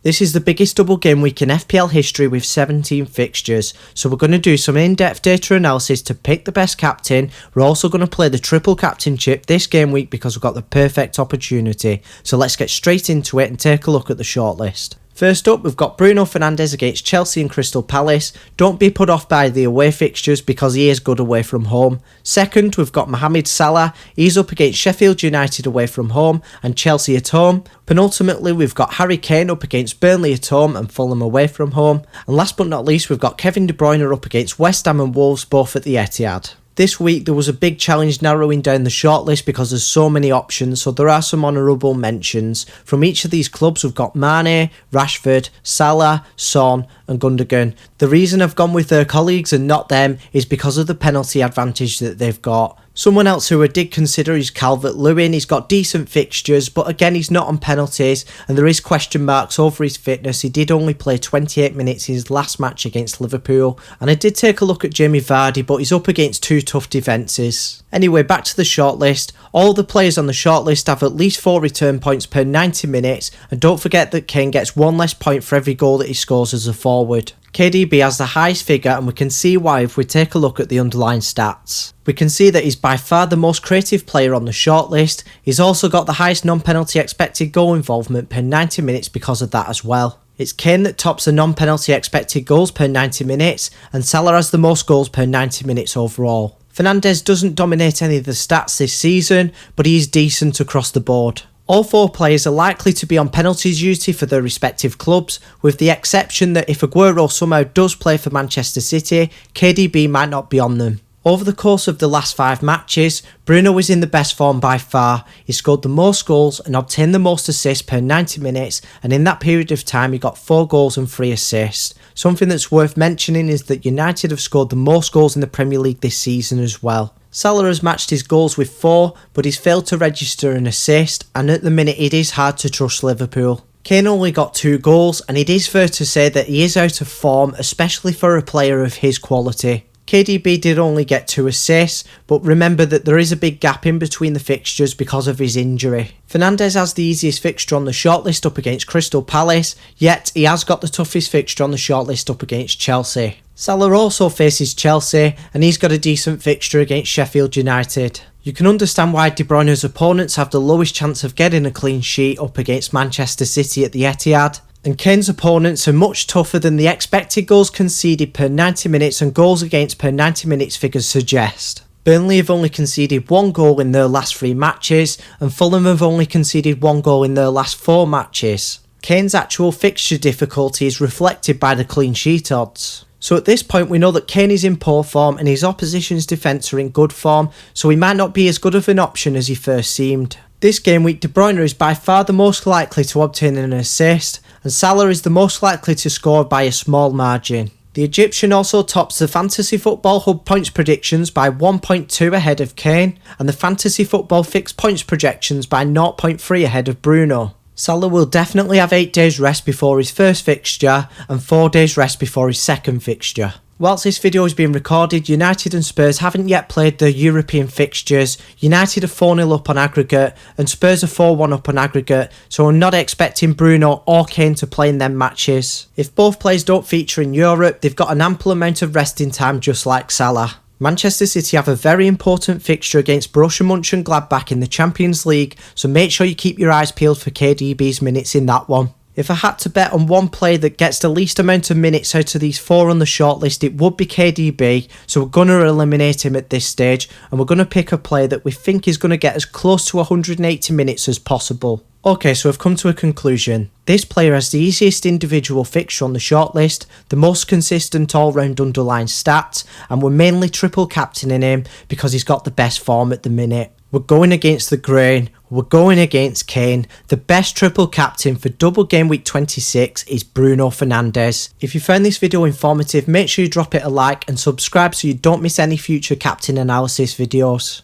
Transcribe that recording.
This is the biggest double game week in FPL history with 17 fixtures, so we're going to do some in-depth data analysis to pick the best captain. We're also going to play the triple captain chip this game week because we've got the perfect opportunity. So let's get straight into it and take a look at the shortlist. First up, we've got Bruno Fernandes against Chelsea and Crystal Palace. Don't be put off by the away fixtures because he is good away from home. Second, we've got Mohamed Salah. He's up against Sheffield United away from home and Chelsea at home. Penultimately, we've got Harry Kane up against Burnley at home and Fulham away from home. And last but not least, we've got Kevin De Bruyne up against West Ham and Wolves, both at the Etihad. This week there was a big challenge narrowing down the shortlist because there's so many options, so there are some honourable mentions. From each of these clubs we've got Mane, Rashford, Salah, Son and Gundogan. The reason I've gone with their colleagues and not them is because of the penalty advantage that they've got. Someone else who I did consider is Calvert-Lewin. He's got decent fixtures, but again he's not on penalties and there is question marks over his fitness. He did only play 28 minutes in his last match against Liverpool. And I did take a look at Jamie Vardy, but he's up against two tough defences. Anyway, back to the shortlist. All the players on the shortlist have at least 4 return points per 90 minutes, and don't forget that Kane gets 1 less point for every goal that he scores as a forward. KDB has the highest figure and we can see why if we take a look at the underlying stats. We can see that he's by far the most creative player on the shortlist. He's also got the highest non-penalty expected goal involvement per 90 minutes because of that as well. It's Kane that tops the non-penalty expected goals per 90 minutes and Salah has the most goals per 90 minutes overall. Fernandes doesn't dominate any of the stats this season, but he is decent across the board. All 4 players are likely to be on penalty duty for their respective clubs, with the exception that if Aguero somehow does play for Manchester City, KDB might not be on them. Over the course of the last 5 matches, Bruno is in the best form by far. He scored the most goals and obtained the most assists per 90 minutes, and in that period of time he got 4 goals and 3 assists. Something that's worth mentioning is that United have scored the most goals in the Premier League this season as well. Salah has matched his goals with 4, but he's failed to register an assist, and at the minute it is hard to trust Liverpool. Kane only got 2 goals, and it is fair to say that he is out of form, especially for a player of his quality. KDB did only get 2 assists, but remember that there is a big gap in between the fixtures because of his injury. Fernandes has the easiest fixture on the shortlist up against Crystal Palace, yet he has got the toughest fixture on the shortlist up against Chelsea. Salah also faces Chelsea and he's got a decent fixture against Sheffield United. You can understand why De Bruyne's opponents have the lowest chance of getting a clean sheet up against Manchester City at the Etihad. And Kane's opponents are much tougher than the expected goals conceded per 90 minutes and goals against per 90 minutes figures suggest. Burnley have only conceded 1 goal in their last 3 matches and Fulham have only conceded 1 goal in their last 4 matches. Kane's actual fixture difficulty is reflected by the clean sheet odds. So at this point we know that Kane is in poor form and his opposition's defence are in good form, so he might not be as good of an option as he first seemed. This game week De Bruyne is by far the most likely to obtain an assist and Salah is the most likely to score by a small margin. The Egyptian also tops the Fantasy Football Hub points predictions by 1.2 ahead of Kane and the Fantasy Football Fixed points projections by 0.3 ahead of Bruno. Salah will definitely have 8 days rest before his first fixture and 4 days rest before his second fixture. Whilst this video is being recorded, United and Spurs haven't yet played their European fixtures. United are 4-0 up on aggregate and Spurs are 4-1 up on aggregate, so I'm not expecting Bruno or Kane to play in them matches. If both players don't feature in Europe, they've got an ample amount of resting time just like Salah. Manchester City have a very important fixture against Borussia Mönchengladbach in the Champions League, so make sure you keep your eyes peeled for KDB's minutes in that one. If I had to bet on one player that gets the least amount of minutes out of these 4 on the shortlist, it would be KDB, so we're going to eliminate him at this stage and we're going to pick a player that we think is going to get as close to 180 minutes as possible. Okay, so I've come to a conclusion. This player has the easiest individual fixture on the shortlist, the most consistent all-round underlying stats, and we're mainly triple captaining him because he's got the best form at the minute. We're going against the grain, we're going against Kane. The best triple captain for double game week 26 is Bruno Fernandes. If you found this video informative, make sure you drop it a like and subscribe so you don't miss any future captain analysis videos.